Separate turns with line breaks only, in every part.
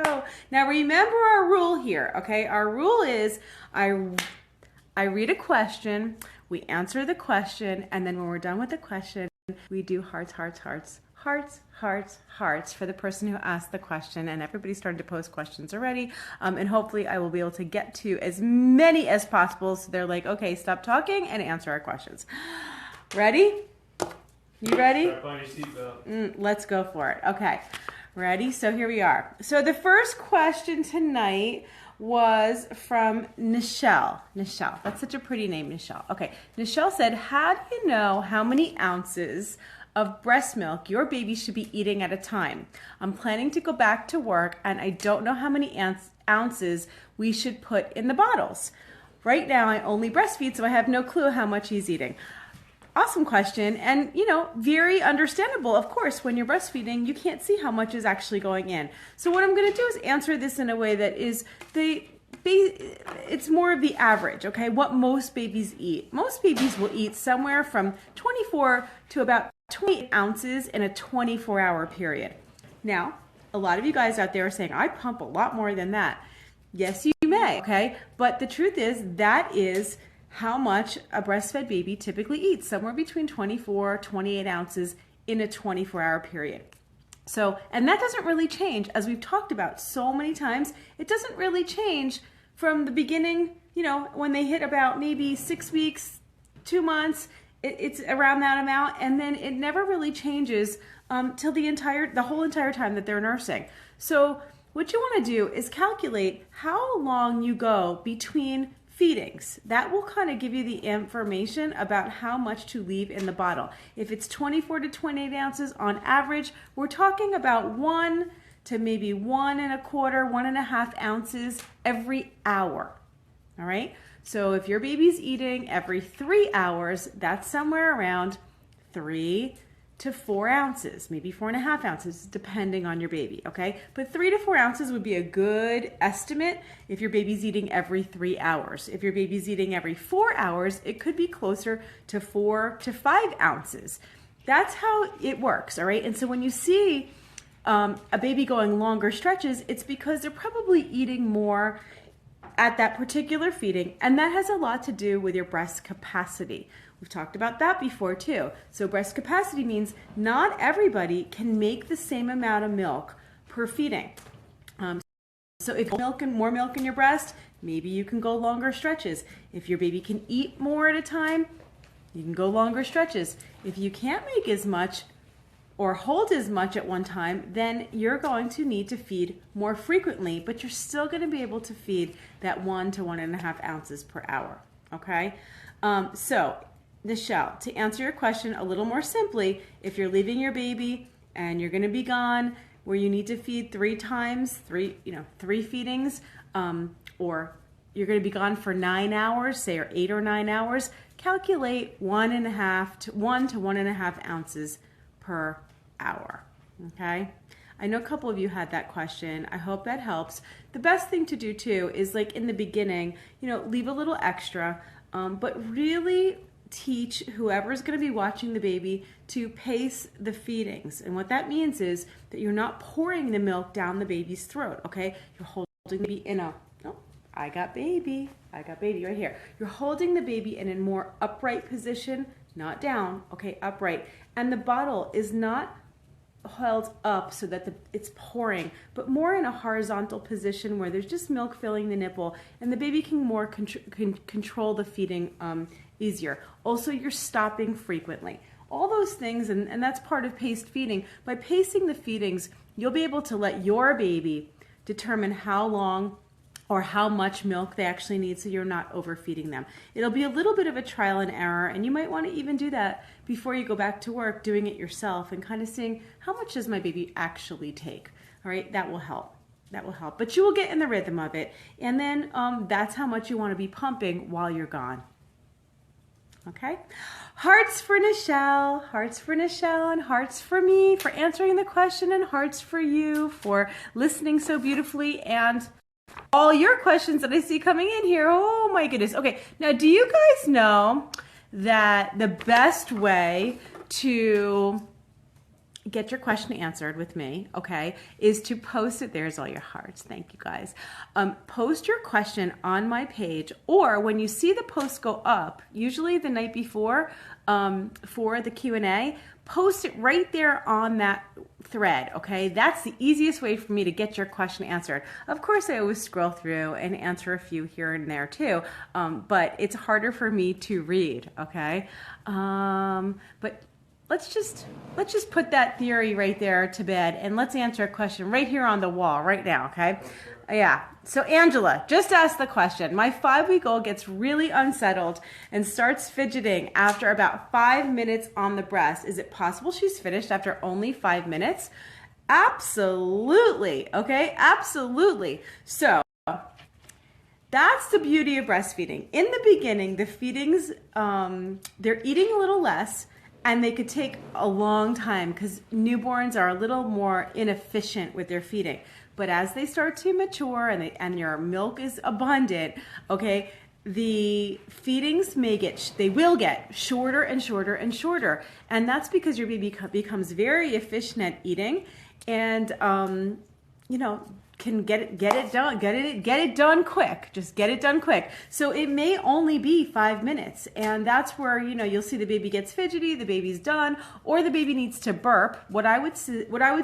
go. Now remember our rule here, okay? Our rule is I read a question, we answer the question, and then when we're done with the question, we do hearts, hearts, hearts, hearts, hearts, hearts for the person who asked the question. And everybody's starting to post questions already. And hopefully I will be able to get to as many as possible. So they're like, okay, stop talking and answer our questions. Ready? You ready?
Strap on your seatbelt.
Let's go for it. Okay. Ready? So here we are. So the first question tonight was from Nichelle. Nichelle. That's such a pretty name, Nichelle. Okay. Nichelle said, how do you know how many ounces of breast milk your baby should be eating at a time? I'm planning to go back to work and I don't know how many ounces we should put in the bottles. Right now I only breastfeed, so I have no clue how much he's eating. Awesome question, and very understandable. Of course, when you're breastfeeding, you can't see how much is actually going in. So what I'm going to do is answer this in a way that is it's more of the average, okay? What most babies eat. Most babies will eat somewhere from 24 to about 28 ounces in a 24-hour period. Now, a lot of you guys out there are saying, I pump a lot more than that. Yes, you may, okay? But the truth is, that is how much a breastfed baby typically eats, somewhere between 24, 28 ounces in a 24-hour period. So, and that doesn't really change, as we've talked about so many times. It doesn't really change from the beginning, when they hit about maybe 6 weeks, 2 months, it's around that amount, and then it never really changes till the whole entire time that they're nursing. So what you want to do is calculate how long you go between feedings. That will kind of give you the information about how much to leave in the bottle. If it's 24 to 28 ounces on average, we're talking about 1 to maybe 1 1/4, 1.5 ounces every hour. All right. So if your baby's eating every 3 hours, that's somewhere around 3 to 4 ounces, maybe 4.5 ounces, depending on your baby, okay? But 3 to 4 ounces would be a good estimate if your baby's eating every 3 hours. If your baby's eating every 4 hours, it could be closer to 4 to 5 ounces. That's how it works, all right? And so when you see a baby going longer stretches, it's because they're probably eating more at that particular feeding, and that has a lot to do with your breast capacity. We've talked about that before too. So breast capacity means not everybody can make the same amount of milk per feeding. So if more milk in your breast, maybe you can go longer stretches. If your baby can eat more at a time, you can go longer stretches. If you can't make as much or hold as much at one time, then you're going to need to feed more frequently, but you're still going to be able to feed that 1 to 1.5 ounces per hour, okay? So, Nichelle, to answer your question a little more simply, if you're leaving your baby and you're going to be gone, where you need to feed 3 times, 3 feedings, or you're going to be gone for 9 hours, say, or 8 or 9 hours, calculate 1 to 1.5 ounces per hour, okay? I know a couple of you had that question. I hope that helps. The best thing to do too is, like in the beginning, leave a little extra, but really teach whoever's going to be watching the baby to pace the feedings. And what that means is that you're not pouring the milk down the baby's throat, okay? You're holding the baby in a, I got baby right here. You're holding the baby in a more upright position, not down, okay, upright. And the bottle is not held up so that it's pouring, but more in a horizontal position where there's just milk filling the nipple, and the baby can more control the feeding easier. Also, you're stopping frequently. All those things, and that's part of paced feeding. By pacing the feedings, you'll be able to let your baby determine how long or how much milk they actually need, so you're not overfeeding them. It'll be a little bit of a trial and error, and you might want to even do that before you go back to work, doing it yourself and kind of seeing how much does my baby actually take. All right, that will help. That will help. But you will get in the rhythm of it, and then that's how much you want to be pumping while you're gone. Okay? Hearts for Nichelle, and hearts for me for answering the question, and hearts for you for listening so beautifully, and all your questions that I see coming in here. Oh my goodness. Okay, now do you guys know that the best way to get your question answered with me, okay, is to post it. There's all your hearts. Thank you, guys. Post your question on my page, or when you see the post go up, usually the night before for the Q&A, post it right there on that thread, okay? That's the easiest way for me to get your question answered. Of course, I always scroll through and answer a few here and there too, but it's harder for me to read, okay? But let's just put that theory right there to bed, and let's answer a question right here on the wall right now, okay? Yeah, so Angela just asked the question. My 5-week-old gets really unsettled and starts fidgeting after about 5 minutes on the breast. Is it possible she's finished after only 5 minutes? Absolutely, okay? Absolutely. So that's the beauty of breastfeeding. In the beginning, the feedings, they're eating a little less, and they could take a long time because newborns are a little more inefficient with their feeding. But as they start to mature and your milk is abundant, okay, the feedings they will get shorter and shorter and shorter. And that's because your baby becomes very efficient at eating, and you know, can get it done quick. Just get it done quick. So it may only be 5 minutes, and that's where, you know, you'll see the baby gets fidgety, the baby's done, or the baby needs to burp. What I would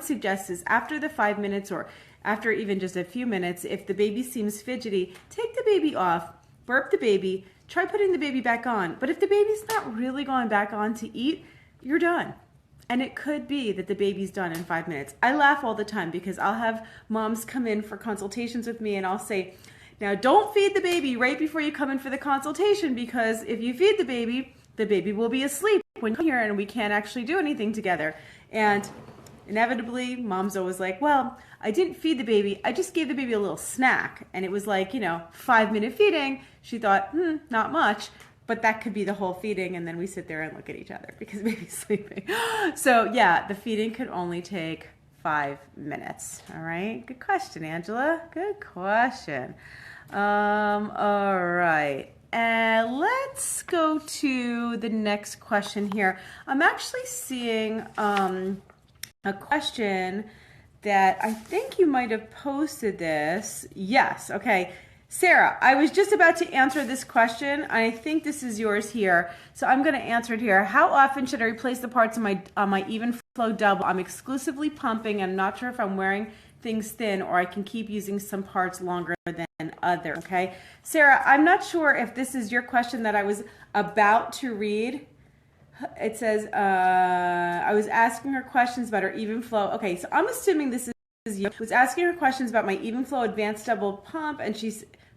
suggest is after the 5 minutes, or after even just a few minutes, if the baby seems fidgety, take the baby off, burp the baby, try putting the baby back on. But if the baby's not really going back on to eat, you're done. And it could be that the baby's done in 5 minutes. I laugh all the time because I'll have moms come in for consultations with me, and I'll say, now don't feed the baby right before you come in for the consultation, because if you feed the baby will be asleep when you come here and we can't actually do anything together. And inevitably, mom's always like, well, I didn't feed the baby. I just gave the baby a little snack. And it was like, you know, 5-minute feeding. She thought, not much. But that could be the whole feeding, and then we sit there and look at each other because baby's sleeping. So yeah, the feeding could only take 5 minutes. All right, good question, Angela. Good question. All right, and let's go to the next question here. I'm actually seeing a question that I think you might have posted this. Yes, okay. Sarah, I was just about to answer this question. I think this is yours here, so I'm going to answer it here. How often should I replace the parts on my Evenflo double? I'm exclusively pumping, and I'm not sure if I'm wearing things thin, or I can keep using some parts longer than others. Okay, Sarah, I'm not sure if this is your question that I was about to read. It says, I was asking her questions about her Evenflo. Okay, so I'm assuming this is you. I was asking her questions about my Evenflo advanced double pump, and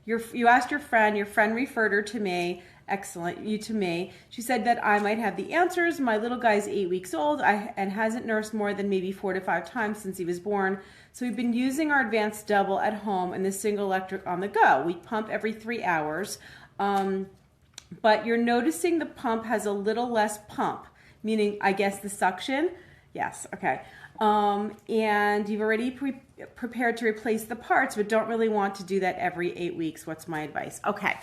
you asked your friend referred her to me. Excellent, you to me. She said that I might have the answers. My little guy's 8 weeks old and hasn't nursed more than maybe 4 to 5 times since he was born. So we've been using our advanced double at home and the single electric on the go. We pump every 3 hours. But you're noticing the pump has a little less pump, meaning I guess the suction. Yes, okay. And you've already prepared to replace the parts, but don't really want to do that every 8 weeks. What's my advice? Okay.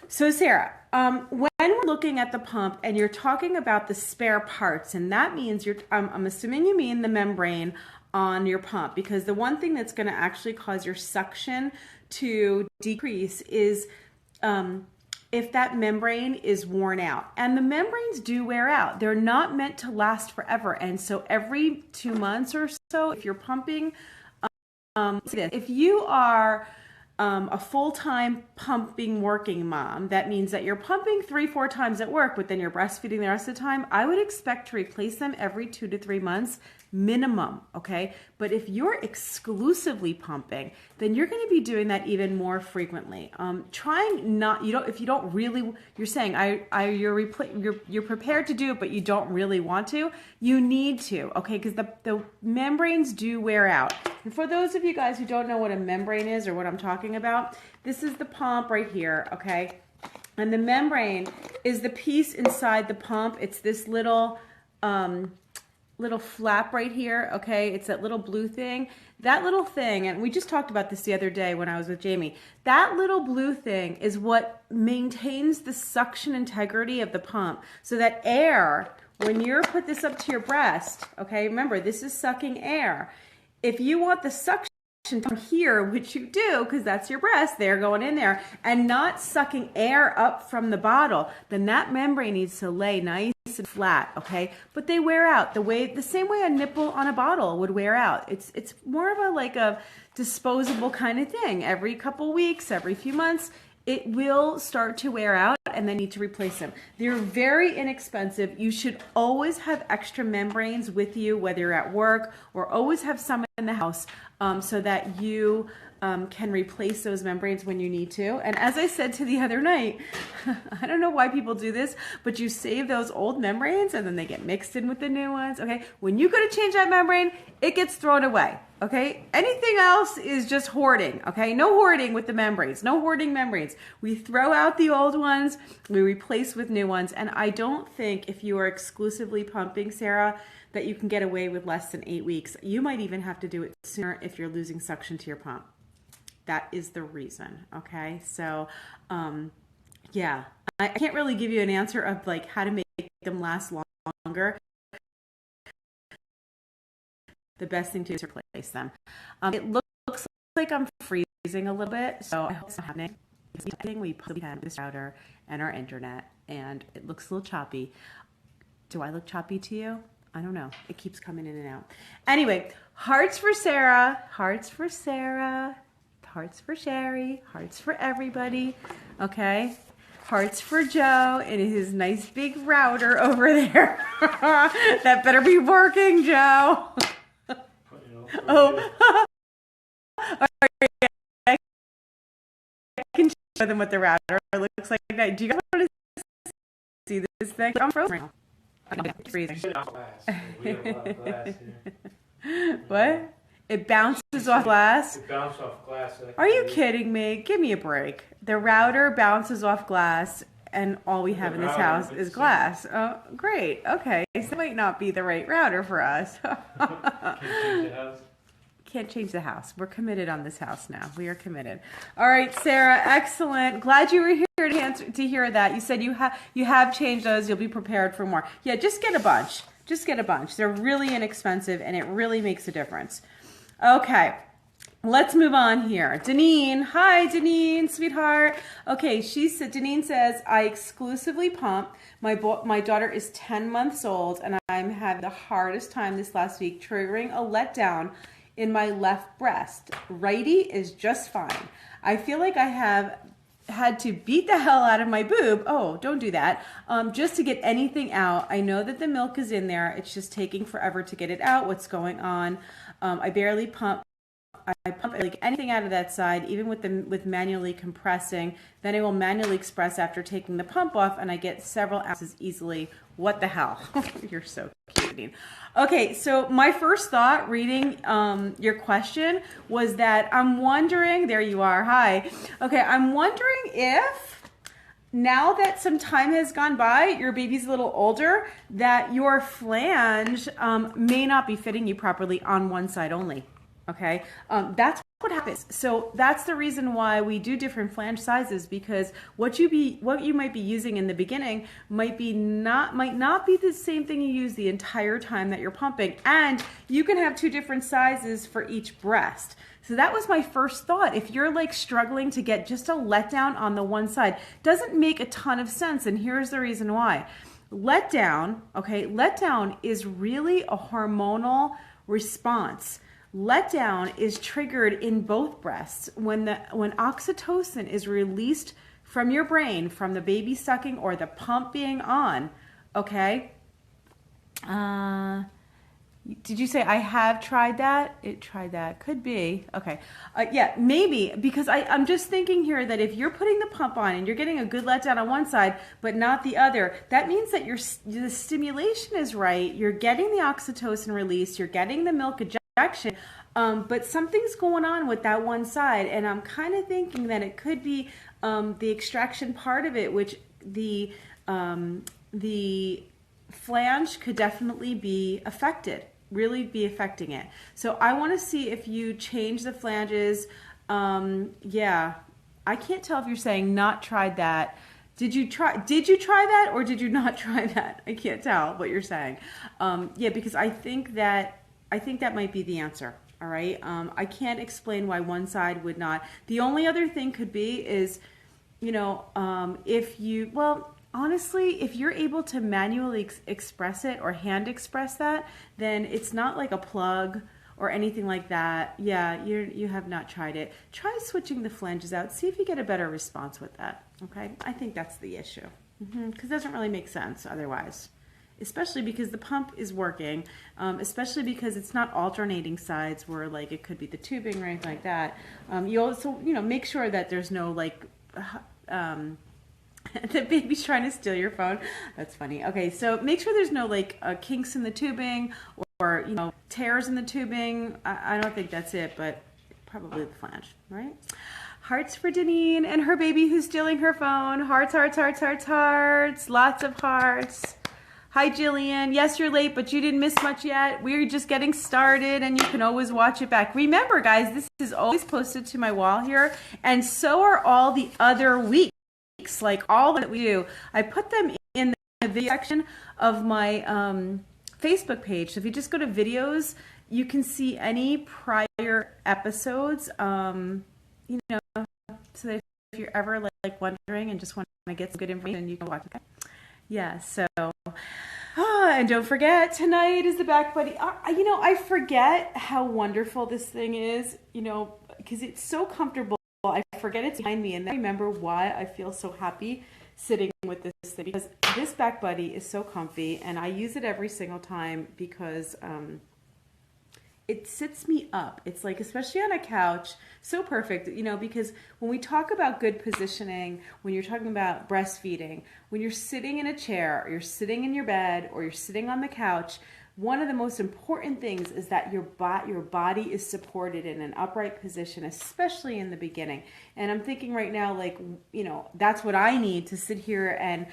So Sarah, when we're looking at the pump and you're talking about the spare parts, and that means I'm assuming you mean the membrane on your pump, because the one thing that's going to actually cause your suction to decrease is if that membrane is worn out. And the membranes do wear out. They're not meant to last forever. And so every 2 months or so, if you're pumping, if you are a full-time pumping working mom, that means that you're pumping 3-4 times at work, but then you're breastfeeding the rest of the time, I would expect to replace them every 2 to 3 months minimum, okay? But if you're exclusively pumping, then you're going to be doing that even more frequently. Trying not, if you don't really, you're saying you're prepared to do it, but you don't really want to, you need to, okay? Because the membranes do wear out. And for those of you guys who don't know what a membrane is or what I'm talking about, this is the pump right here, okay? And the membrane is the piece inside the pump. It's this little flap right here, okay? It's that little blue thing. That little thing, and we just talked about this the other day when I was with Jamie, that little blue thing is what maintains the suction integrity of the pump, so that air when you're put this up to your breast, okay, remember this is sucking air. If you want the suction from here, which you do because that's your breast, they're going in there, and not sucking air up from the bottle, then that membrane needs to lay nice and flat, okay? But they wear out the same way a nipple on a bottle would wear out. It's more of a disposable kind of thing. Every couple weeks, every few months, it will start to wear out and then need to replace them. They're very inexpensive. You should always have extra membranes with you, whether you're at work, or always have some in the house so that you can replace those membranes when you need to. And as I said to the other night, I don't know why people do this, but you save those old membranes and then they get mixed in with the new ones, okay? When you go to change that membrane, it gets thrown away, okay? Anything else is just hoarding, okay? No hoarding with the membranes, no hoarding membranes. We throw out the old ones, we replace with new ones, and I don't think if you are exclusively pumping, Sarah, that you can get away with less than 8 weeks. You might even have to do it sooner if you're losing suction to your pump. That is the reason, okay? So, yeah, I can't really give you an answer of like how to make them last longer. The best thing to do is replace them. It looks like I'm freezing a little bit, so I hope it's not happening. We put this router and our internet, and it looks a little choppy. Do I look choppy to you? I don't know. It keeps coming in and out. Anyway, hearts for Sarah, hearts for Sarah, hearts for Shari, hearts for everybody, okay? Hearts for Joe and his nice big router over there. That better be working, Joe. Oh, I can show them what the router looks like. Do you guys want to see this thing? I'm frozen right now. I'm freezing. What? It bounces off glass?
It bounces off glass.
Are you kidding me? Give me a break. The router bounces off glass, and all we have in this house is glass. Oh, great. Okay. So that might not be the right router for us. Can't change the house. We're committed on this house now. We are committed. All right, Sarah, excellent. Glad you were here to hear that. You said you have changed those. You'll be prepared for more. Yeah, just get a bunch. Just get a bunch. They're really inexpensive, and it really makes a difference. Okay, let's move on here. Deneen, hi Deneen, sweetheart. Okay, Deneen says, I exclusively pump. My daughter is 10 months old, and I'm having the hardest time this last week triggering a letdown in my left breast. Righty is just fine. I feel like I have had to beat the hell out of my boob. Oh, don't do that. Just to get anything out. I know that the milk is in there. It's just taking forever to get it out. What's going on? I barely pump. I pump like anything out of that side, even with manually compressing. Then I will manually express after taking the pump off, and I get several ounces easily. What the hell? You're so cute. Okay, so my first thought reading your question was that I'm wondering, there you are, hi. Okay, I'm wondering if now that some time has gone by, your baby's a little older, that your flange may not be fitting you properly on one side only. Okay, that's what happens. So that's the reason why we do different flange sizes, because what you might be using in the beginning might not be the same thing you use the entire time that you're pumping, and you can have two different sizes for each breast. So that was my first thought. If you're like struggling to get just a letdown on the one side, doesn't make a ton of sense, and here's the reason why. Letdown, okay, letdown is really a hormonal response. Letdown is triggered in both breasts when oxytocin is released from your brain, from the baby sucking or the pump being on, okay? Did you say I have tried that? It tried that. Could be. Okay. Yeah, maybe, because I'm just thinking here that if you're putting the pump on and you're getting a good letdown on one side but not the other, that means that the stimulation is right. You're getting the oxytocin release. You're getting the milk ejection. But something's going on with that one side, and I'm kind of thinking that it could be the extraction part of it, which the flange could definitely be affected, really be affecting it. So I want to see if you change the flanges. Yeah, I can't tell if you're saying not tried that. Did you try that or did you not try that? I can't tell what you're saying. Yeah, because I think that might be the answer. All right. I can't explain why one side would not. The only other thing could be is, you know, honestly, if you're able to manually express it or hand express that, then it's not like a plug or anything like that. Yeah, you have not tried it. Try switching the flanges out. See if you get a better response with that. Okay, I think that's the issue. Because it doesn't really make sense otherwise. Especially because the pump is working, especially because it's not alternating sides where like it could be the tubing or anything like that. You also, you know, make sure that there's no like, the baby's trying to steal your phone. That's funny. Okay, so make sure there's no like kinks in the tubing or you know, tears in the tubing. I don't think that's it, but probably the flange, right? Hearts for Deneen and her baby who's stealing her phone. Hearts, hearts, hearts, hearts, hearts. Lots of hearts. Hi, Jillian. Yes, you're late, but you didn't miss much yet. We're just getting started, and you can always watch it back. Remember, guys, this is always posted to my wall here, and so are all the other weeks, like all that we do. I put them in the video section of my Facebook page. So if you just go to videos, you can see any prior episodes, you know, so that if you're ever like wondering and just want to get some good information, you can watch it. Yeah, so, and don't forget, tonight is the Back Buddy. You know, I forget how wonderful this thing is, you know, because it's so comfortable. I forget it's behind me, and then I remember why I feel so happy sitting with this thing, because this Back Buddy is so comfy, and I use it every single time because it sits me up. It's like, especially on a couch, so perfect, you know, because when we talk about good positioning, when you're talking about breastfeeding, when you're sitting in a chair, or you're sitting in your bed, or you're sitting on the couch, one of the most important things is that your body is supported in an upright position, especially in the beginning. And I'm thinking right now, like, you know, that's what I need to sit here and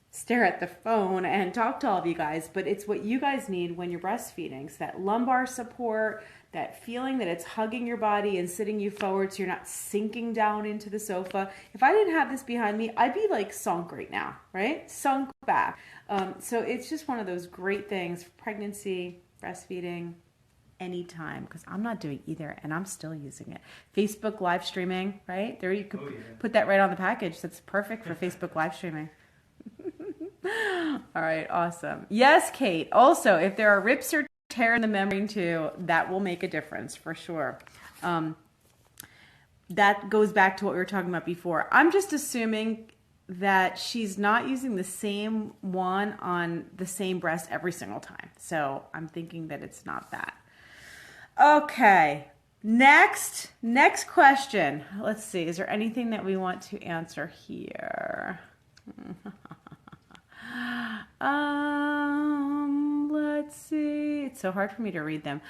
stare at the phone and talk to all of you guys, but it's what you guys need when you're breastfeeding. So that lumbar support, that feeling that it's hugging your body and sitting you forward so you're not sinking down into the sofa. If I didn't have this behind me, I'd be like sunk right now, right? Sunk back. So it's just one of those great things for pregnancy, breastfeeding, anytime, because I'm not doing either and I'm still using it. Facebook live streaming, right? There you could put that right on the package. That's perfect for Facebook live streaming. All right, awesome. Yes, Kate. Also, if there are rips or tear in the membrane too, that will make a difference for sure. That goes back to what we were talking about before. I'm just assuming that she's not using the same one on the same breast every single time. So I'm thinking that it's not that. Okay, next question. Let's see, is there anything that we want to answer here? Let's see. It's so hard for me to read them.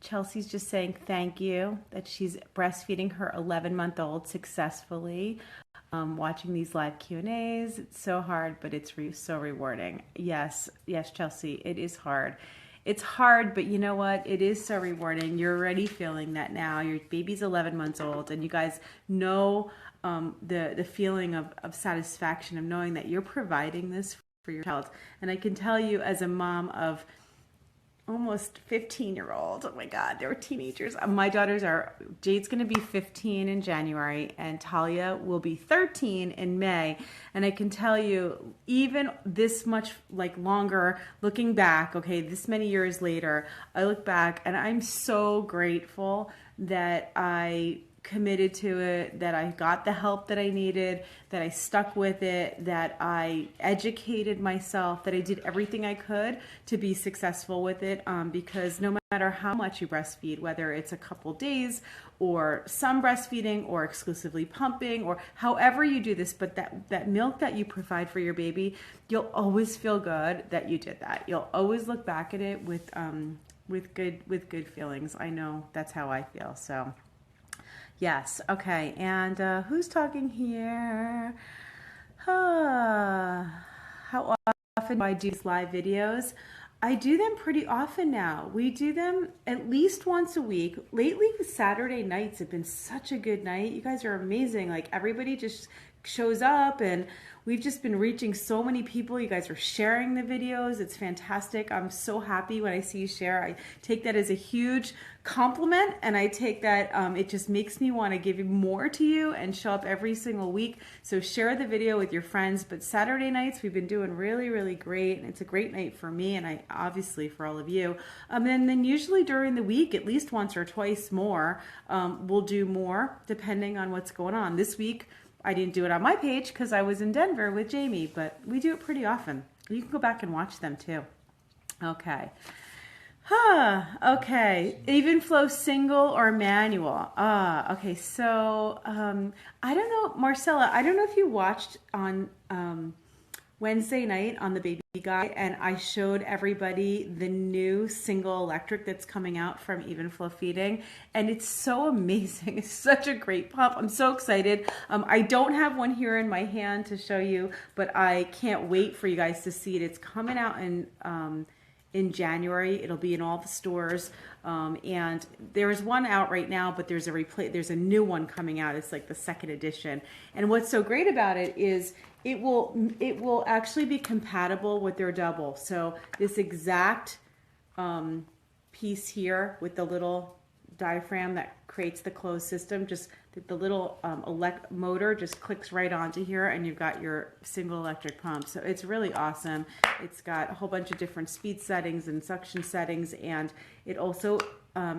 Chelsea's just saying thank you that she's breastfeeding her 11-month-old successfully. Watching these live Q&As, it's so hard, but it's so rewarding. Yes, Chelsea, it is hard. It's hard, but you know what? It is so rewarding. You're already feeling that now. Your baby's 11 months old, and you guys know the feeling of satisfaction of knowing that you're providing this for your child. And I can tell you, as a mom of almost 15-year-old, oh my God, they were teenagers. My daughters are, Jade's going to be 15 in January, and Talia will be 13 in May. And I can tell you, even this much like longer, looking back, okay, this many years later, I look back and I'm so grateful that I committed to it, that I got the help that I needed, that I stuck with it, that I educated myself, that I did everything I could to be successful with it, because no matter how much you breastfeed, whether it's a couple days or some breastfeeding or exclusively pumping or however you do this, but that milk that you provide for your baby, you'll always feel good that you did that. You'll always look back at it with good feelings. I know that's how I feel. So yes. Okay. And who's talking here? How often do I do these live videos? I do them pretty often now. We do them at least once a week. Lately, Saturday nights have been such a good night. You guys are amazing. Like, everybody just shows up, and we've just been reaching so many people. You guys are sharing the videos. It's fantastic. I'm so happy when I see you share. I take that as a huge compliment, and I take that it just makes me want to give more to you and show up every single week. So share the video with your friends. But Saturday nights we've been doing really, really great, and it's a great night for me, and I obviously for all of you. And then usually during the week, at least once or twice more, we'll do more depending on what's going on. This week I didn't do it on my page because I was in Denver with Jamie, but we do it pretty often. You can go back and watch them too. Okay. Okay. Evenflo single or manual? Okay. So, I don't know, Marcella, I don't know if you watched on, Wednesday night on the Baby Guide, and I showed everybody the new single electric that's coming out from Evenflo Feeding, and it's so amazing. It's such a great pump. I'm so excited. I don't have one here in my hand to show you, but I can't wait for you guys to see it. It's coming out in January. It'll be in all the stores, and there's one out right now, but there's a new one coming out. It's like the second edition, and what's so great about it is it will actually be compatible with their double. So this exact piece here with the little diaphragm that creates the closed system, just the little motor just clicks right onto here, and you've got your single electric pump. So it's really awesome. It's got a whole bunch of different speed settings and suction settings, and it also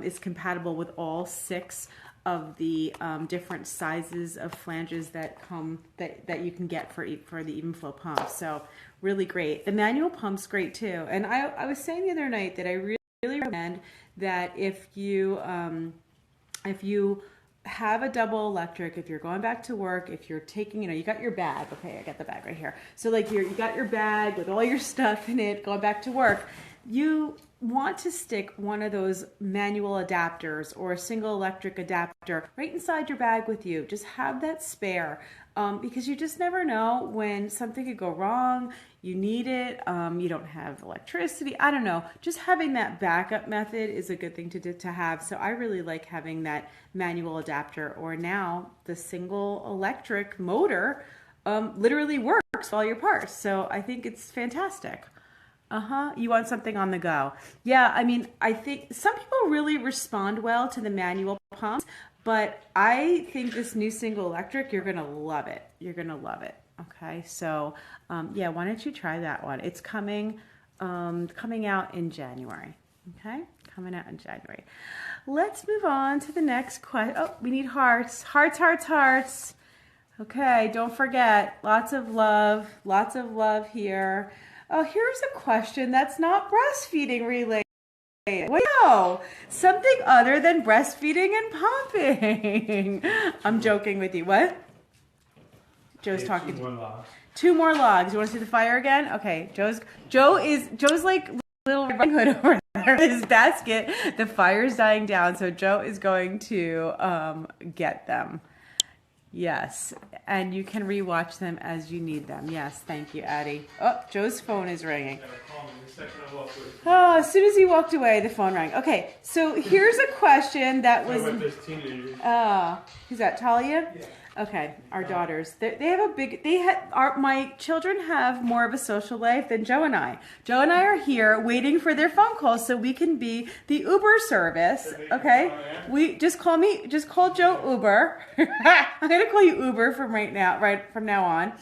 is compatible with all 6 of the different sizes of flanges that you can get for the Evenflo pump. So really great. The manual pump's great too. And I was saying the other night that I really recommend that if you have a double electric, if you're going back to work, if you're taking, you got your bag. Okay, I got the bag right here. So like you got your bag with all your stuff in it, going back to work. You want to stick one of those manual adapters or a single electric adapter right inside your bag with you. Just have that spare, because you just never know when something could go wrong. You need it. You don't have electricity. I don't know. Just having that backup method is a good thing to have. So I really like having that manual adapter, or now the single electric motor literally works all your parts. So I think it's fantastic. You want something on the go. Yeah, I mean, I think some people really respond well to the manual pumps, but I think this new single electric, you're going to love it. You're going to love it. Okay, so yeah, why don't you try that one? It's coming out in January. Okay, coming out in January. Let's move on to the next question. Oh, we need hearts. Hearts, hearts, hearts. Okay, don't forget, lots of love here. Oh, here's a question that's not breastfeeding related. Wow, something other than breastfeeding and pumping. I'm joking with you. What? Joe's talking.
2 more logs.
2 more logs. You want to see the fire again? Okay. Joe's like little Riding Hood over there in his basket. The fire's dying down, so Joe is going to get them. Yes, and you can rewatch them as you need them. Yes, thank you, Addie. Oh, Joe's phone is ringing. Oh, as soon as he walked away, the phone rang. Okay, so here's a question that was... Who's that, Talia? Yeah. Okay, our daughters. They have a big... My children have more of a social life than Joe and I. Joe and I are here waiting for their phone calls so we can be the Uber service, okay? We just call Joe Uber. I'm going to call you Uber from now on.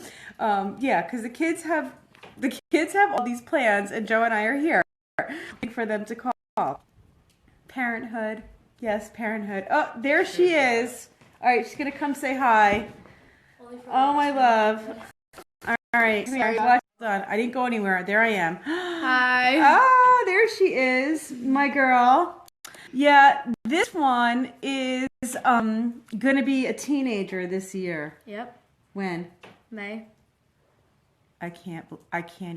Yeah, because the kids have all these plans, and Joe and I are here waiting for them to call. Parenthood. Yes, parenthood. Oh, there she is. All right, she's going to come say hi. Oh, my love. All right, come here. Hold on. I didn't go anywhere. There I am.
Hi.
Oh, there she is, my girl. Yeah, this one is going to be a teenager this year.
Yep.
When?
May.
I can't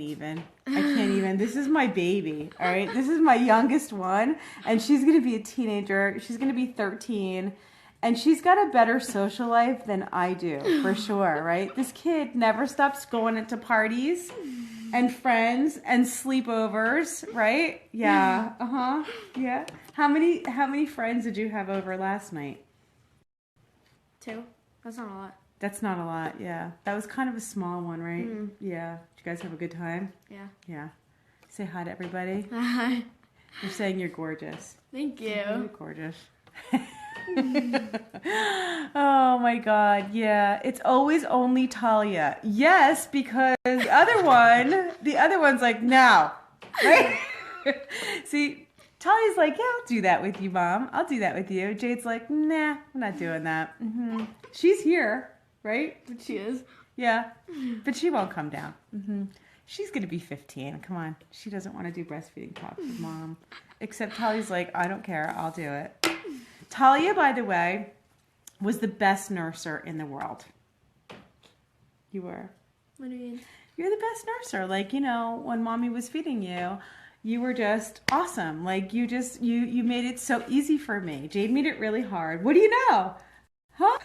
even. This is my baby, all right? This is my youngest one, and she's going to be a teenager. She's going to be 13, and she's got a better social life than I do, for sure, right? This kid never stops going into parties, and friends and sleepovers, right? Yeah. Yeah. How many friends did you have over last night?
2. That's not a lot.
That's not a lot, yeah. That was kind of a small one, right? Yeah. Did you guys have a good time?
Yeah.
Yeah. Say hi to everybody.
Hi.
You're saying you're gorgeous.
Thank you.
You're gorgeous. Oh my God, yeah. It's always only Talia. Yes, because the other one's like, no. Right? See, Talia's like, yeah, I'll do that with you, Mom. I'll do that with you. Jade's like, nah, I'm not doing that. She's here, right?
But she is.
Yeah, but she won't come down. She's going to be 15. Come on. She doesn't want to do breastfeeding talk with Mom. Except Talia's like, I don't care. I'll do it. Talia, by the way, was the best nurser in the world. You were.
What do you mean?
You're the best nurser. Like, you know, when Mommy was feeding you, you were just awesome. Like, you made it so easy for me. Jade made it really hard. What do you know? Huh?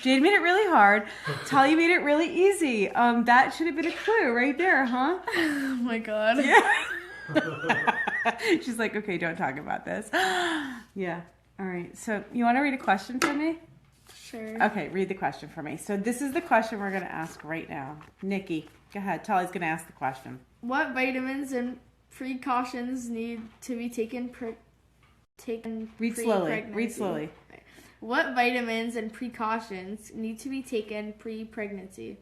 Jade made it really hard. Talia made it really easy. That should have been a clue right there, huh?
Oh my God.
Yeah. She's like, okay, don't talk about this. Yeah. All right. So you want to read a question for me?
Sure.
Okay, read the question for me. So this is the question we're going to ask right now. Nikki, go ahead. Talia's going to ask the question.
What vitamins and precautions need to be taken
Read slowly. Read slowly.
What vitamins and precautions need to be taken pre-pregnancy?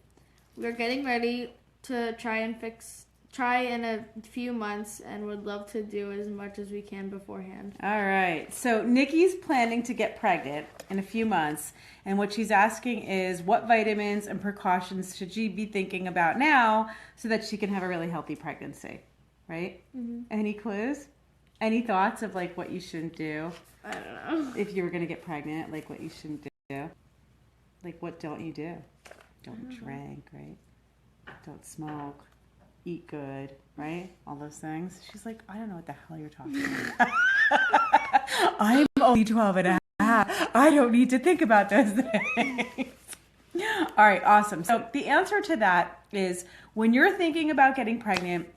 We're getting ready to try in a few months and would love to do as much as we can beforehand.
All right. So Nikki's planning to get pregnant in a few months. And what she's asking is what vitamins and precautions should she be thinking about now so that she can have a really healthy pregnancy, right? Any clues? Any thoughts of like what you shouldn't do?
I don't know.
If you were going to get pregnant, like what you shouldn't do? Like what don't you do? Don't drink, right? Don't smoke. Eat good, right? All those things. She's like, I don't know what the hell you're talking about. I'm only 12 and a half. I don't need to think about those things. All right, awesome. So the answer to that is when you're thinking about getting pregnant,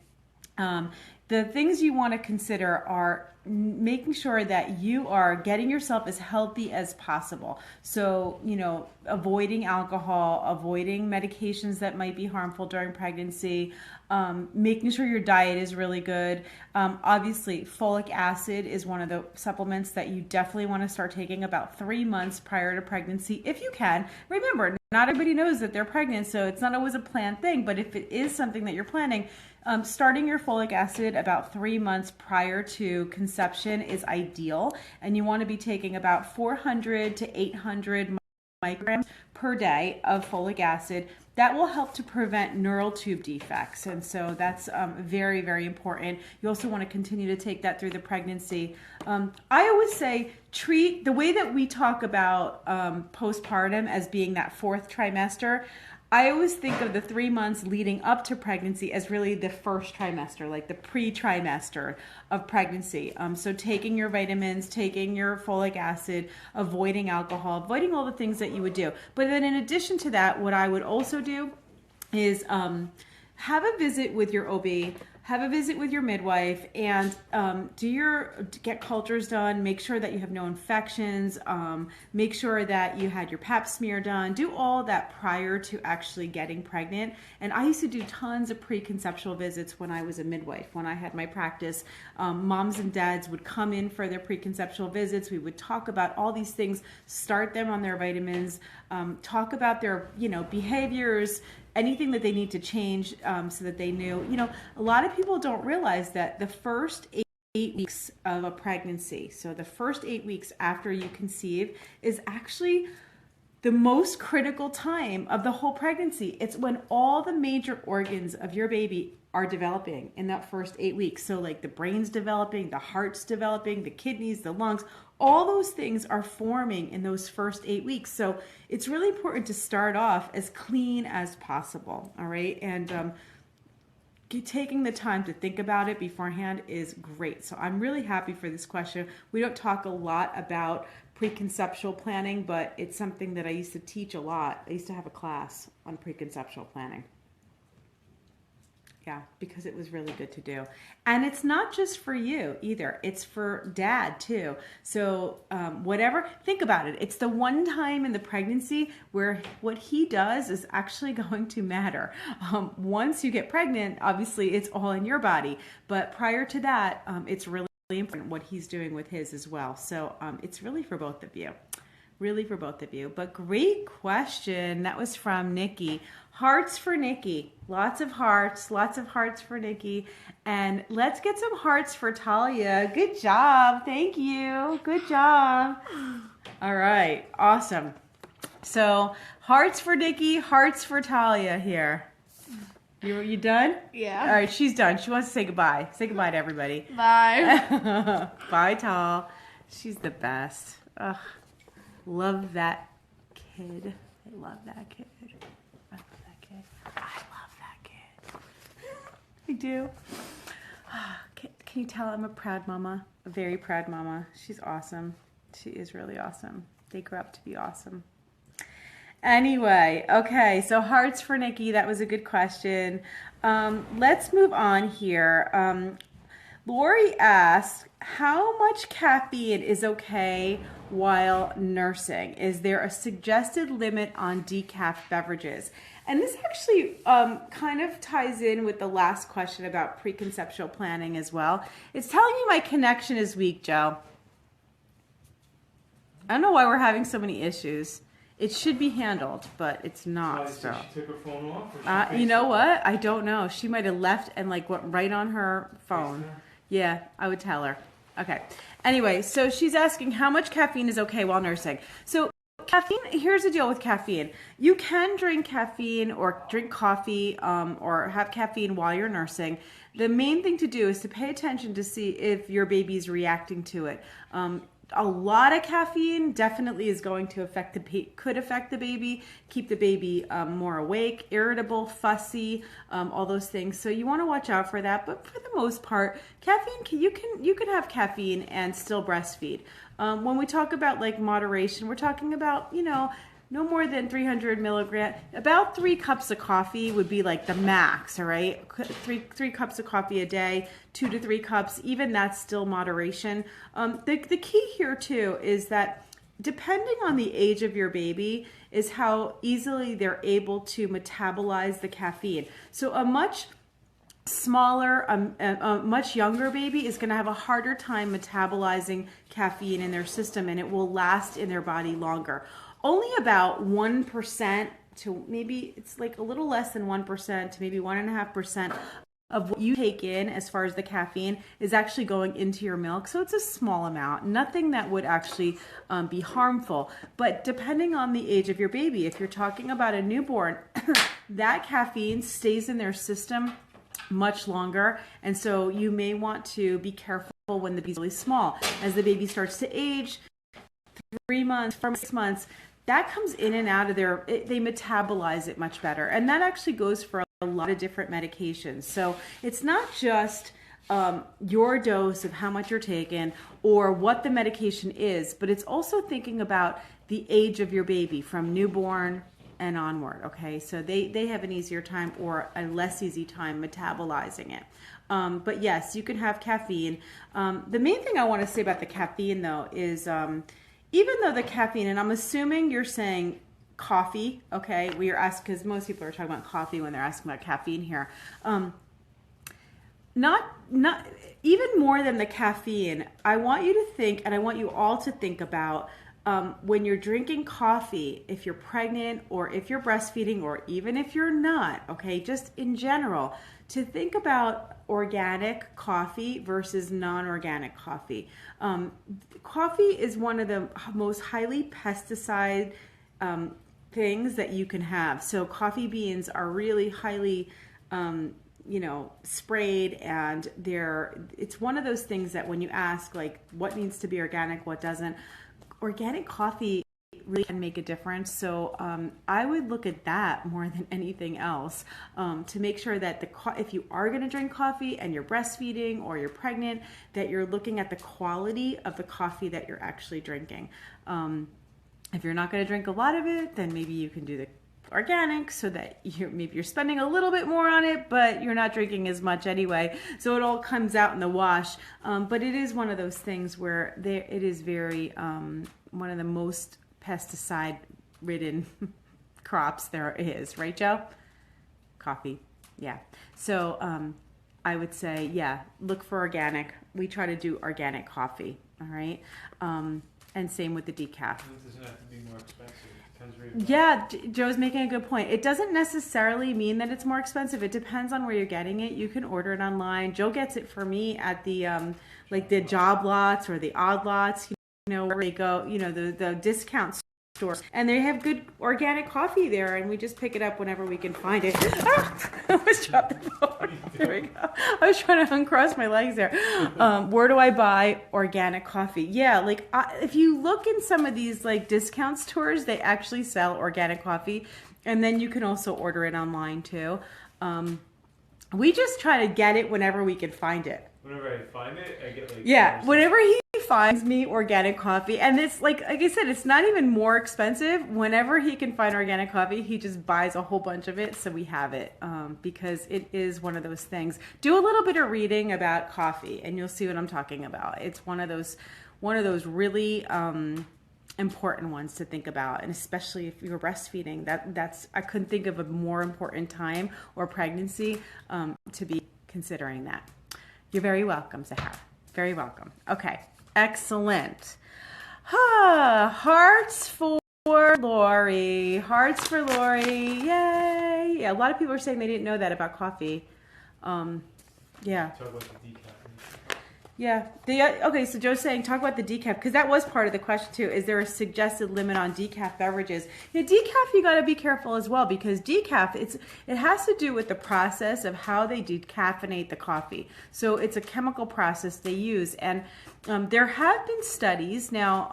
the things you want to consider are making sure that you are getting yourself as healthy as possible. So, you know, avoiding alcohol, avoiding medications that might be harmful during pregnancy, making sure your diet is really good. Obviously, folic acid is one of the supplements that you definitely want to start taking about 3 months prior to pregnancy, if you can. Remember, not everybody knows that they're pregnant, so it's not always a planned thing, but if it is something that you're planning, starting your folic acid about 3 months prior to conception is ideal, and you want to be taking about 400 to 800 micrograms per day of folic acid. That will help to prevent neural tube defects, and so that's very, very important. You also want to continue to take that through the pregnancy. I always say treat the way that we talk about postpartum as being that 4th trimester. I always think of the 3 months leading up to pregnancy as really the first trimester, like the pre-trimester of pregnancy. So taking your vitamins, taking your folic acid, avoiding alcohol, avoiding all the things that you would do. But then in addition to that, what I would also do is have a visit with your OB, have a visit with your midwife, and get cultures done. Make sure that you have no infections. Make sure that you had your pap smear done. Do all that prior to actually getting pregnant. And I used to do tons of preconceptual visits when I was a midwife. When I had my practice, moms and dads would come in for their preconceptual visits. We would talk about all these things, start them on their vitamins, talk about their behaviors, anything that they need to change so that they knew. A lot of people don't realize that the first 8 weeks of a pregnancy, so the first 8 weeks after you conceive, is actually the most critical time of the whole pregnancy. It's when all the major organs of your baby are developing in that first 8 weeks. So like the brain's developing, the heart's developing, the kidneys, the lungs, all those things are forming in those first 8 weeks. So it's really important to start off as clean as possible, all right? And taking the time to think about it beforehand is great. So I'm really happy for this question. We don't talk a lot about preconceptual planning, but it's something that I used to teach a lot. I used to have a class on preconceptual planning. Yeah, because it was really good to do. And it's not just for you either. It's for dad too. So whatever, think about it. It's the one time in the pregnancy where what he does is actually going to matter. Once you get pregnant, obviously it's all in your body. But prior to that, it's really important what he's doing with his as well. So it's really for both of you. Really for both of you. But great question. That was from Nikki. Hearts for Nikki. Lots of hearts for Nikki. And let's get some hearts for Talia. Good job. Thank you. Good job. All right. Awesome. So hearts for Nikki, hearts for Talia here. You done?
Yeah.
All right, she's done. She wants to say goodbye. Say goodbye to everybody.
Bye.
Bye, Tal. She's the best. Ugh. Love that kid. I love that kid. I love that kid. I love that kid. I do. Can you tell I'm a proud mama? A very proud mama. She's awesome. She is really awesome. They grew up to be awesome. Anyway, okay, so hearts for Nikki. That was a good question. Let's move on here. Lori asks, how much caffeine is okay while nursing? Is there a suggested limit on decaf beverages? And this actually kind of ties in with the last question about preconceptual planning as well. It's telling me my connection is weak, Joe. I don't know why we're having so many issues. It should be handled, but it's not. So
she took her phone off? Or
you know what? I don't know. She might have left and like went right on her phone. Yeah, I would tell her. Okay. Anyway, so she's asking how much caffeine is okay while nursing. So caffeine, here's the deal with caffeine. You can drink caffeine or drink coffee or have caffeine while you're nursing. The main thing to do is to pay attention to see if your baby's reacting to it. A lot of caffeine definitely is going to affect could affect the baby, keep the baby more awake, irritable, fussy, all those things. So you want to watch out for that. But for the most part, caffeine you can have caffeine and still breastfeed. When we talk about like moderation, we're talking about no more than 300 milligrams. About 3 cups of coffee would be like the max, all right? Three cups of coffee a day, 2 to 3 cups, even that's still moderation. The key here too is that depending on the age of your baby is how easily they're able to metabolize the caffeine. So a much smaller, a much younger baby is going to have a harder time metabolizing caffeine in their system, and it will last in their body longer. Only about 1% to maybe it's like a little less than 1% to maybe 1.5% of what you take in as far as the caffeine is actually going into your milk. So it's a small amount, nothing that would actually be harmful. But depending on the age of your baby, if you're talking about a newborn, that caffeine stays in their system much longer. And so you may want to be careful when the baby's really small. As the baby starts to age, 3 months, 4 months, 6 months, that comes in and out of they metabolize it much better. And that actually goes for a lot of different medications. So it's not just your dose of how much you're taking or what the medication is, but it's also thinking about the age of your baby from newborn and onward, okay? So they have an easier time or a less easy time metabolizing it. But yes, you can have caffeine. The main thing I want to say about the caffeine though is even though the caffeine, and I'm assuming you're saying coffee, okay? We are asked, because most people are talking about coffee when they're asking about caffeine here. Not even more than the caffeine, I want you to think, and I want you all to think about when you're drinking coffee, if you're pregnant or if you're breastfeeding or even if you're not, okay, just in general, to think about organic coffee versus non-organic coffee. Coffee is one of the most highly pesticide things that you can have. So coffee beans are really highly sprayed, and it's one of those things that when you ask like what needs to be organic, what doesn't, organic coffee really can make a difference. So I would look at that more than anything else to make sure that if you are going to drink coffee and you're breastfeeding or you're pregnant, that you're looking at the quality of the coffee that you're actually drinking. If you're not going to drink a lot of it, then maybe you can do the organic so that maybe you're spending a little bit more on it, but you're not drinking as much anyway. So it all comes out in the wash. But it is one of those things where it is very, one of the most pesticide ridden crops there is, right, Joe? Coffee. Yeah. So I would say, yeah, look for organic. We try to do organic coffee. All right. And same with the decaf.
It doesn't have to be more expensive.
Yeah, Joe's making a good point. It doesn't necessarily mean that it's more expensive. It depends on where you're getting it. You can order it online. Joe gets it for me at the like the job lots or the odd lots, where they go, the discount stores, and they have good organic coffee there, and we just pick it up whenever we can find it. I almost dropped the phone. There we go. I was trying to uncross my legs there. Where do I buy organic coffee? Yeah, like if you look in some of these like discount stores, they actually sell organic coffee, and then you can also order it online too. We just try to get it whenever we can find it.
Whenever I find it, I get like...
Yeah, whenever he finds me organic coffee, and it's like I said, it's not even more expensive. Whenever he can find organic coffee, he just buys a whole bunch of it, so we have it, because it is one of those things. Do a little bit of reading about coffee, and you'll see what I'm talking about. It's one of those really important ones to think about, and especially if you're breastfeeding. That's I couldn't think of a more important time or pregnancy to be considering that. You're very welcome, Zahara. Very welcome. Okay, excellent. Hearts for Lori. Hearts for Lori. Yay. Yeah, a lot of people are saying they didn't know that about coffee. Yeah.
Talk about the decaf.
Yeah. Okay, so Joe's saying talk about the decaf, because that was part of the question too. Is there a suggested limit on decaf beverages? Decaf, you got to be careful as well, because decaf, it has to do with the process of how they decaffeinate the coffee. So it's a chemical process they use, and there have been studies now.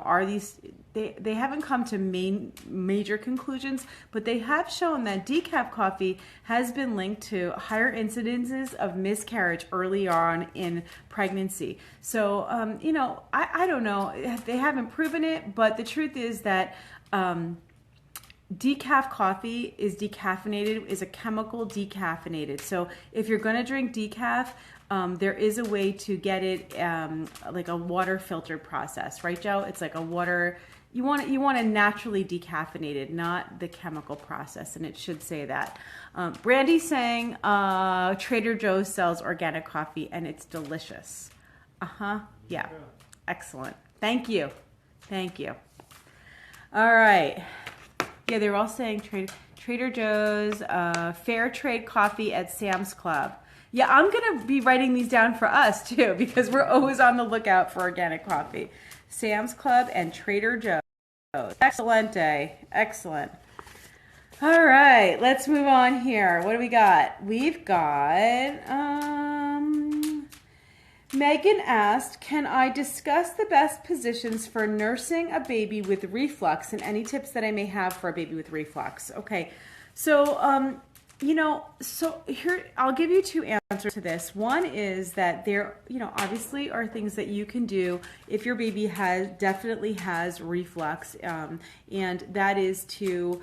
Are these? They haven't come to major conclusions, but they have shown that decaf coffee has been linked to higher incidences of miscarriage early on in pregnancy. So, I don't know. They haven't proven it, but the truth is that decaf coffee is decaffeinated, is a chemical decaffeinated. So if you're going to drink decaf, there is a way to get it like a water filtered process, right, Joe? It's like a water... You want to naturally decaffeinate it, not the chemical process, and it should say that. Brandy's saying Trader Joe's sells organic coffee, and it's delicious. Yeah. Excellent. Thank you. All right. Yeah, they're all saying Trader Joe's, fair trade coffee at Sam's Club. Yeah, I'm going to be writing these down for us, too, because we're always on the lookout for organic coffee. Sam's Club and Trader Joe's. Excelente. Excellent. All right, let's move on here. What do we got? We've got... Megan asked, can I discuss the best positions for nursing a baby with reflux and any tips that I may have for a baby with reflux? Okay, so, so here, I'll give you two answers to this. One is that there, obviously are things that you can do if your baby definitely has reflux, and that is to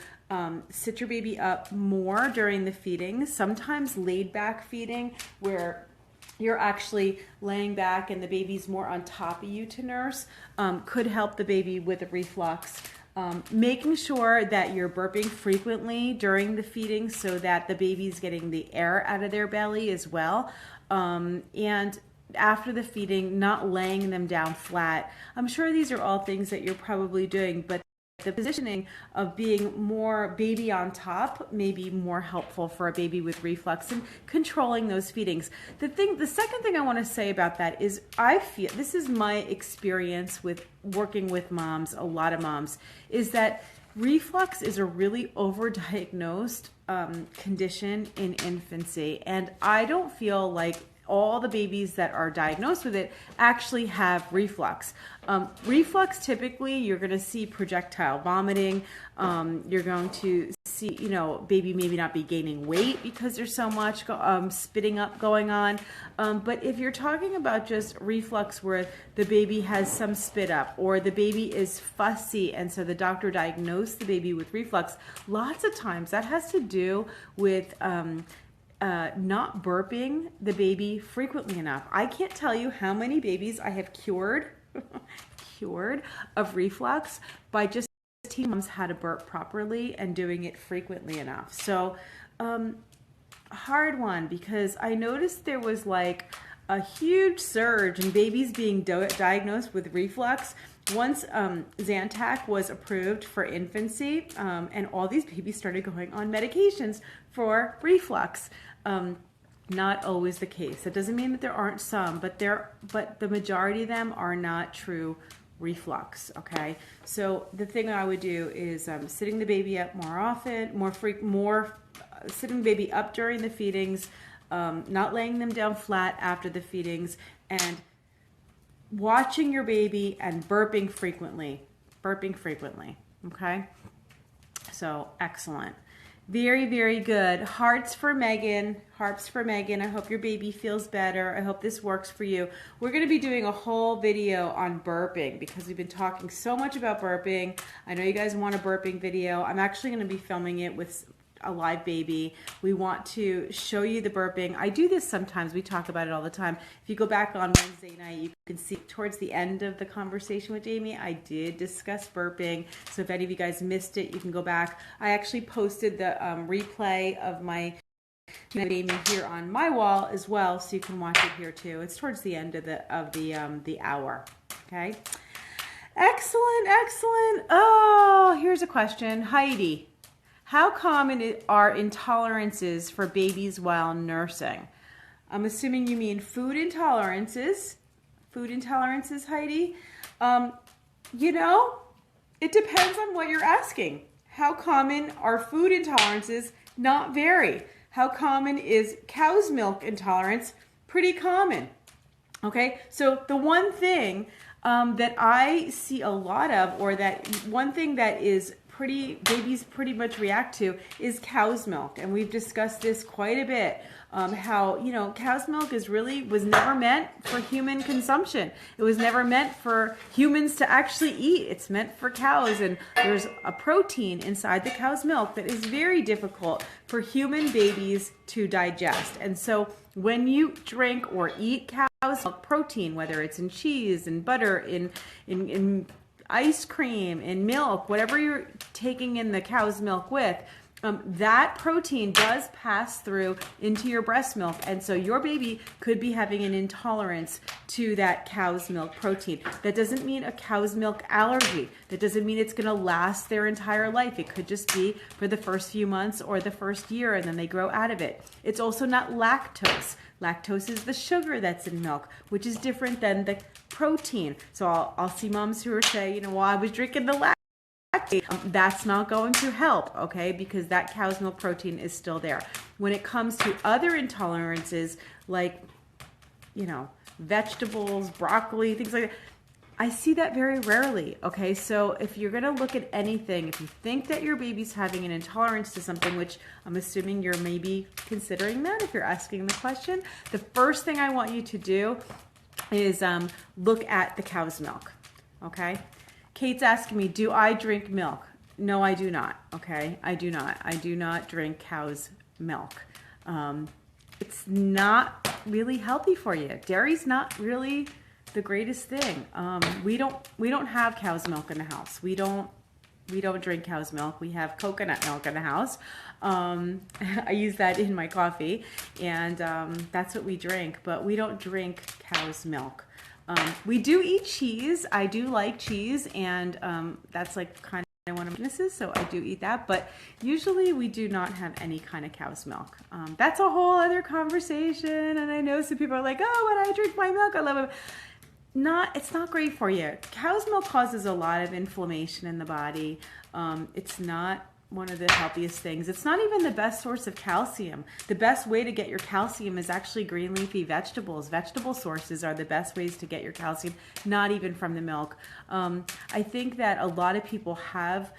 sit your baby up more during the feeding, sometimes laid back feeding, where you're actually laying back and the baby's more on top of you to nurse, could help the baby with the reflux. Making sure that you're burping frequently during the feeding so that the baby's getting the air out of their belly as well. And after the feeding, not laying them down flat. I'm sure these are all things that you're probably doing, but the positioning of being more baby on top may be more helpful for a baby with reflux and controlling those feedings. The second thing I want to say about that is I feel, this is my experience with working with moms, a lot of moms, is that reflux is a really overdiagnosed condition in infancy, and I don't feel like all the babies that are diagnosed with it actually have reflux. Reflux, typically, you're going to see projectile vomiting. You're going to see, baby maybe not be gaining weight because there's so much spitting up going on. But if you're talking about just reflux where the baby has some spit up or the baby is fussy and so the doctor diagnosed the baby with reflux, lots of times that has to do with not burping the baby frequently enough. I can't tell you how many babies I have cured of reflux by just teaching moms how to burp properly and doing it frequently enough. So hard one, because I noticed there was like a huge surge in babies being diagnosed with reflux once Zantac was approved for infancy, and all these babies started going on medications for reflux. Not always the case. That doesn't mean that there aren't some, but the majority of them are not true reflux. Okay, so the thing I would do is sitting the baby up more often, sitting the baby up during the feedings, not laying them down flat after the feedings, and watching your baby and burping frequently. Okay, so excellent. Very, very good. Hearts for Megan. Hearts for Megan. I hope your baby feels better. I hope this works for you. We're going to be doing a whole video on burping because we've been talking so much about burping. I know you guys want a burping video. I'm actually going to be filming it with a live baby. We want to show you the burping. I do this sometimes. We talk about it all the time. If you go back on Wednesday night, you can see towards the end of the conversation with Jamie, I did discuss burping. So if any of you guys missed it, you can go back. I actually posted the replay of my Jamie here on my wall as well, so you can watch it here too. It's towards the end of the hour. Okay. Excellent, excellent. Oh, here's a question, Heidi. How common are intolerances for babies while nursing? I'm assuming you mean food intolerances. Food intolerances, Heidi? It depends on what you're asking. How common are food intolerances? Not very. How common is cow's milk intolerance? Pretty common. Okay, so the one thing that I see a lot of, or that one thing that is babies pretty much react to, is cow's milk, and we've discussed this quite a bit. How cow's milk was never meant for human consumption. It was never meant for humans to actually eat. It's meant for cows, and there's a protein inside the cow's milk that is very difficult for human babies to digest. And so when you drink or eat cow's milk protein, whether it's in cheese and butter, in ice cream, in milk, whatever you're taking in the cow's milk with, that protein does pass through into your breast milk, and so your baby could be having an intolerance to that cow's milk protein. That doesn't mean a cow's milk allergy. That doesn't mean it's going to last their entire life. It could just be for the first few months or the first year, and then they grow out of it. It's also not lactose. Lactose is the sugar that's in milk, which is different than the protein. So I'll see moms who are saying, well, I was drinking the lactose. That's not going to help, okay, because that cow's milk protein is still there. When it comes to other intolerances like, vegetables, broccoli, things like that, I see that very rarely, okay? So if you're going to look at anything, if you think that your baby's having an intolerance to something, which I'm assuming you're maybe considering that if you're asking the question, the first thing I want you to do is look at the cow's milk, okay? Kate's asking me, do I drink milk? No, I do not, okay? I do not. I do not drink cow's milk. It's not really healthy for you. Dairy's not really the greatest thing. We don't have cow's milk in the house. We don't drink cow's milk. We have coconut milk in the house. I use that in my coffee, and that's what we drink, but we don't drink cow's milk. We do eat cheese. I do like cheese, and that's like kind of one of my weaknesses, so I do eat that, but usually we do not have any kind of cow's milk. That's a whole other conversation, and I know some people are like, oh, when I drink my milk, I love it. It's not great for you. Cow's milk causes a lot of inflammation in the body. It's not the healthiest things. It's not even the best source of calcium. The best way to get your calcium is actually green leafy vegetables. Vegetable sources are the best ways to get your calcium, not even from the milk. I think that a lot of people have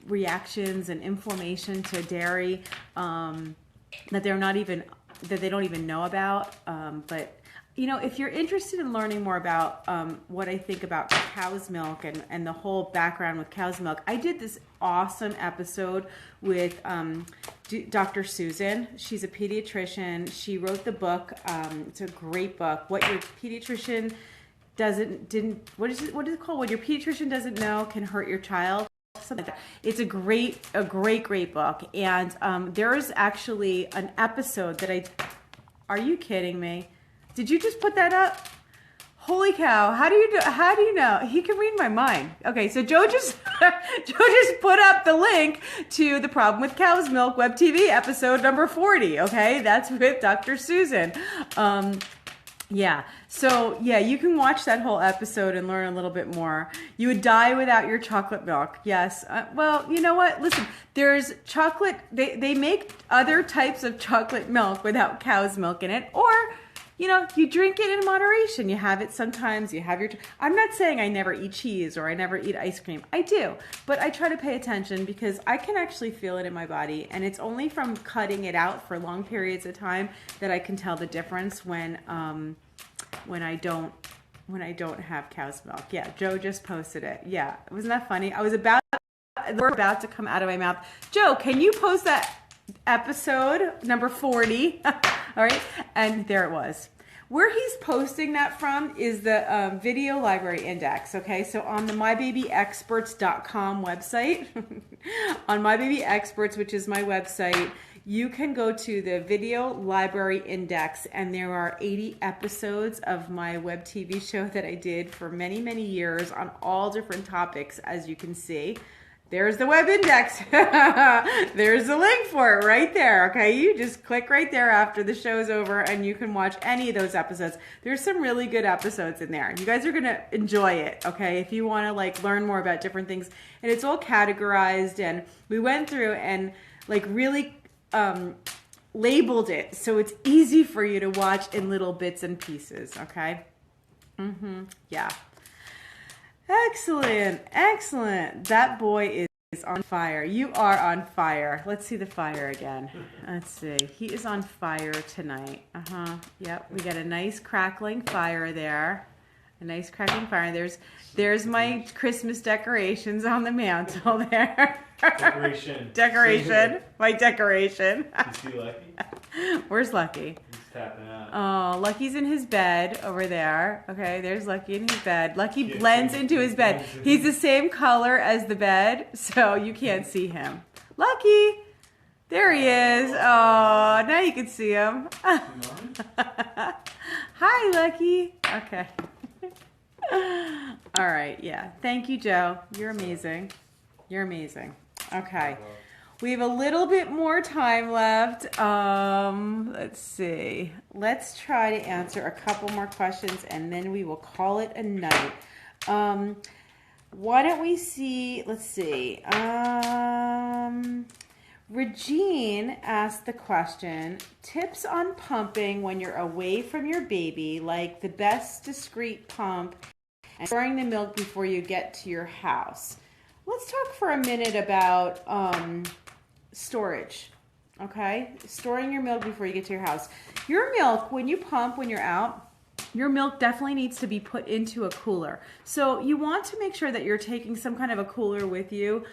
reactions and inflammation to dairy that they don't even know about. But you know, if you're interested in learning more about what I think about cow's milk and the whole background with cow's milk, I did this awesome episode with Dr. Susan. She's a pediatrician. She wrote the book. It's a great book. What your pediatrician what is it called? What your pediatrician doesn't know can hurt your child. Something like that. It's a great book. And there's actually an episode that are you kidding me? Did you just put that up? Holy cow. How do you know? He can read my mind. Okay, so Joe just put up the link to the Problem with Cow's Milk Web TV episode number 40. Okay, that's with Dr. Susan. Yeah, so yeah, you can watch that whole episode and learn a little bit more. You would die without your chocolate milk. Yes. Well, you know what? Listen, there's chocolate. They make other types of chocolate milk without cow's milk in it, or you know, you drink it in moderation. You have it sometimes. You have I'm not saying I never eat cheese or I never eat ice cream. I do, but I try to pay attention because I can actually feel it in my body, and it's only from cutting it out for long periods of time that I can tell the difference when I don't have cow's milk. Yeah, Joe just posted it. Yeah, wasn't that funny? We're about to come out of my mouth. Joe, can you post that episode number 40? All right, and there it was. Where he's posting that from is the video library index, okay? So on the mybabyexperts.com website, on My Baby Experts, which is my website, you can go to the video library index, and there are 80 episodes of my web TV show that I did for many, many years on all different topics, as you can see. There's the web index. There's the link for it right there. Okay, you just click right there after the show's over and you can watch any of those episodes. There's some really good episodes in there. You guys are gonna enjoy it, okay? If you wanna like learn more about different things. And it's all categorized, and we went through and like really labeled it so it's easy for you to watch in little bits and pieces, okay? Yeah. Excellent, excellent. That boy is on fire. You are on fire. Let's see the fire again. Let's see. He is on fire tonight. Yep, we got a nice crackling fire there. A nice crackling fire. There's my Christmas decorations on the mantle there. Decoration. My decoration.
Is he Lucky?
Where's Lucky?
He's tapping out.
Oh, Lucky's in his bed over there. Okay, there's Lucky in his bed. Lucky blends into his bed. He's the same color as the bed, so you can't see him. Lucky! There he is. Oh, now you can see him. Hi, Lucky. Okay. All right, yeah. Thank you, Joe. You're amazing. You're amazing. Okay. We have a little bit more time left. Let's see. Let's try to answer a couple more questions and then we will call it a night. Why don't we see, let's see. Regine asked the question, tips on pumping when you're away from your baby, like the best discreet pump and storing the milk before you get to your house. Let's talk for a minute about storage, okay? Storing your milk before you get to your house. Your milk, when you pump, when you're out, your milk definitely needs to be put into a cooler. So you want to make sure that you're taking some kind of a cooler with you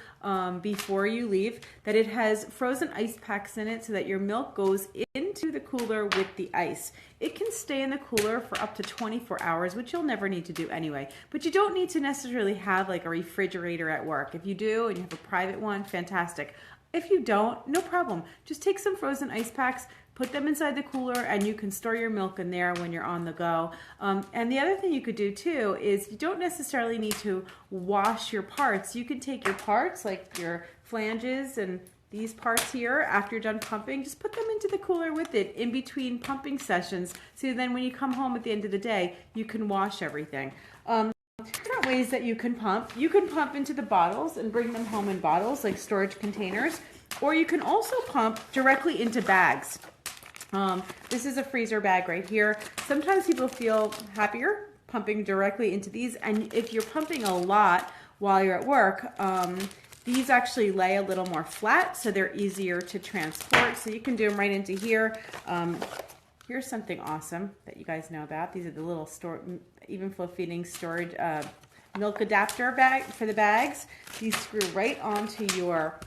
before you leave, that it has frozen ice packs in it so that your milk goes into the cooler with the ice. It can stay in the cooler for up to 24 hours, which you'll never need to do anyway. But you don't need to necessarily have like a refrigerator at work. If you do and you have a private one, fantastic. If you don't, no problem. Just take some frozen ice packs, put them inside the cooler, and you can store your milk in there when you're on the go. And the other thing you could do too is you don't necessarily need to wash your parts. You can take your parts, like your flanges and these parts here, after you're done pumping, just put them into the cooler with it in between pumping sessions. So then when you come home at the end of the day, you can wash everything. Different ways that you can pump. You can pump into the bottles and bring them home in bottles, like storage containers, or you can also pump directly into bags. This is a freezer bag right here. Sometimes people feel happier pumping directly into these, and if you're pumping a lot while you're at work, these actually lay a little more flat, so they're easier to transport. So you can do them right into here. Here's something awesome that you guys know about. These are the little Evenflo Feeding storage milk adapter bag for the bags. These screw right onto your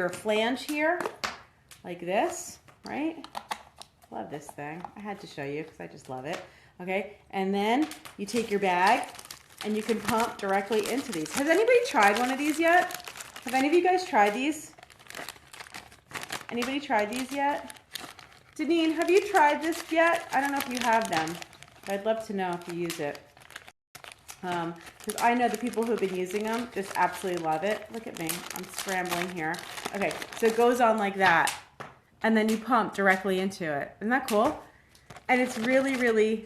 flange here, like this, right? Love this thing. I had to show you because I just love it. Okay, and then you take your bag and you can pump directly into these. Has anybody tried one of these yet? Have any of you guys tried these? Anybody tried these yet? Deneen, have you tried this yet? I don't know if you have them, but I'd love to know if you use it. Because I know the people who have been using them just absolutely love it. Look at me, I'm scrambling here. Okay, so it goes on like that, and then you pump directly into it. Isn't that cool? And it's really, really,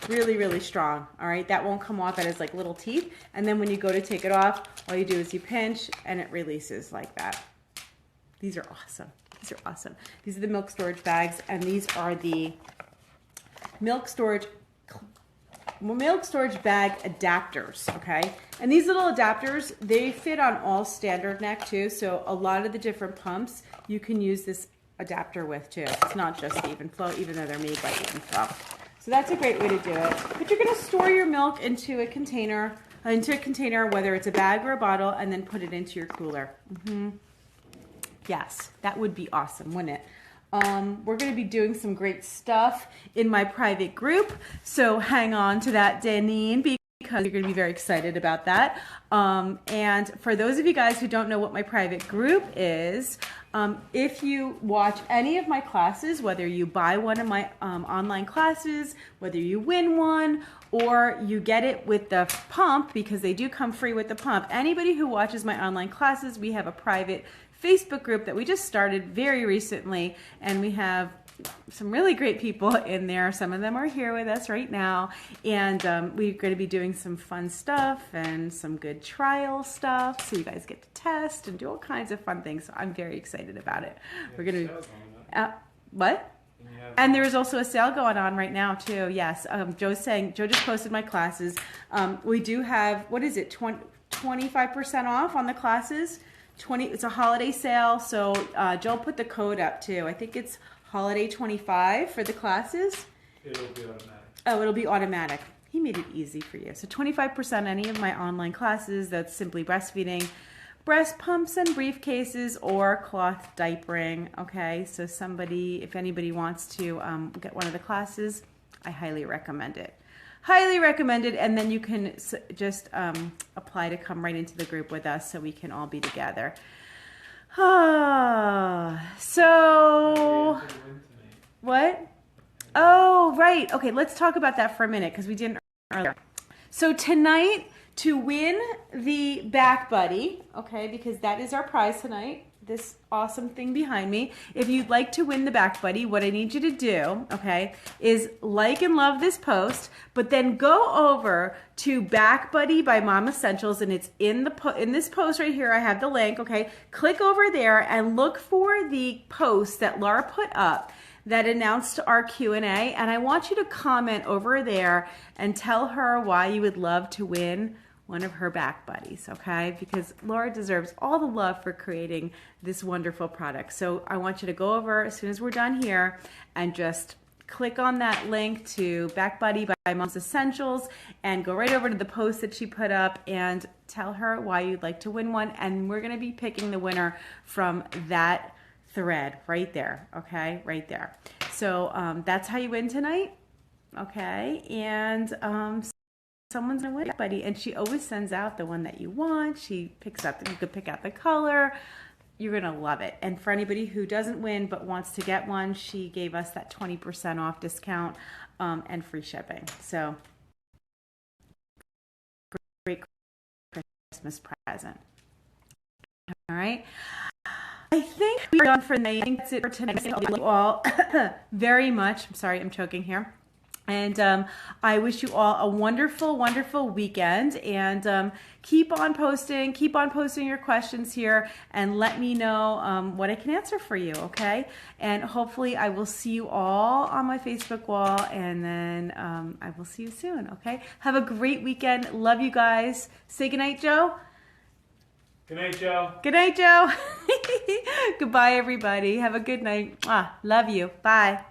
really, really strong. All right, that won't come off. It has like little teeth, and then when you go to take it off, all you do is you pinch, and it releases like that. These are awesome. These are awesome. These are the milk storage bags, and these are the milk storage bag adapters, okay? And these little adapters, they fit on all standard neck too, so a lot of the different pumps you can use this adapter with too. It's not just the Evenflo, even though they're made by Evenflo. So that's a great way to do it. But you're gonna store your milk into a container, whether it's a bag or a bottle, and then put it into your cooler. Yes, that would be awesome, wouldn't it? We're going to be doing some great stuff in my private group, so hang on to that, Deneen, because you're going to be very excited about that. And for those of you guys who don't know what my private group is, if you watch any of my classes, whether you buy one of my online classes, whether you win one, or you get it with the pump, because they do come free with the pump, anybody who watches my online classes, we have a private Facebook group that we just started very recently, and we have some really great people in there. Some of them are here with us right now, and we're going to be doing some fun stuff and some good trial stuff, so you guys get to test and do all kinds of fun things. So I'm very excited about it. We're going to what? And there's also a sale going on right now too. Yes, Joe's saying, Joe just posted my classes. We do have, what is it, 25% off on the classes. It's a holiday sale, so Joel put the code up too. I think it's holiday 25 for the classes.
It'll be automatic.
Oh, it'll be automatic. He made it easy for you. So 25% any of my online classes. That's simply breastfeeding, breast pumps and briefcases, or cloth diapering. Okay, so if anybody wants to get one of the classes, I highly recommend it. Highly recommended, and then you can just apply to come right into the group with us so we can all be together. So, what? Oh, right. Okay, let's talk about that for a minute because we didn't earlier. So tonight, to win the Back Buddy, okay, because that is our prize tonight, this awesome thing behind me. If you'd like to win the Back Buddy, what I need you to do, okay, is like and love this post, but then go over to Back Buddy by Mom Essentials, and it's in this post right here. I have the link, okay? Click over there and look for the post that Laura put up that announced our Q&A, and I want you to comment over there and tell her why you would love to win one of her Back Buddies, okay? Because Laura deserves all the love for creating this wonderful product. So I want you to go over as soon as we're done here and just click on that link to Back Buddy by Mom's Essentials and go right over to the post that she put up and tell her why you'd like to win one. And we're gonna be picking the winner from that thread right there, okay? Right there. So that's how you win tonight, okay? And someone's gonna win Back Buddy, and she always sends out the one that you want. She picks up, you could pick out the color. You're gonna love it. And for anybody who doesn't win but wants to get one, she gave us that 20% off discount and free shipping. So great Christmas present. All right. I think we're done for tonight. I think that's it for tonight. Thank you all very much. I'm sorry, I'm choking here. And I wish you all a wonderful, wonderful weekend. And keep on posting your questions here, and let me know what I can answer for you, okay? And hopefully I will see you all on my Facebook wall, and then I will see you soon, okay? Have a great weekend. Love you guys. Say goodnight, Joe.
Good night, Joe.
Good night, Joe. Goodbye, everybody. Have a good night. Love you. Bye.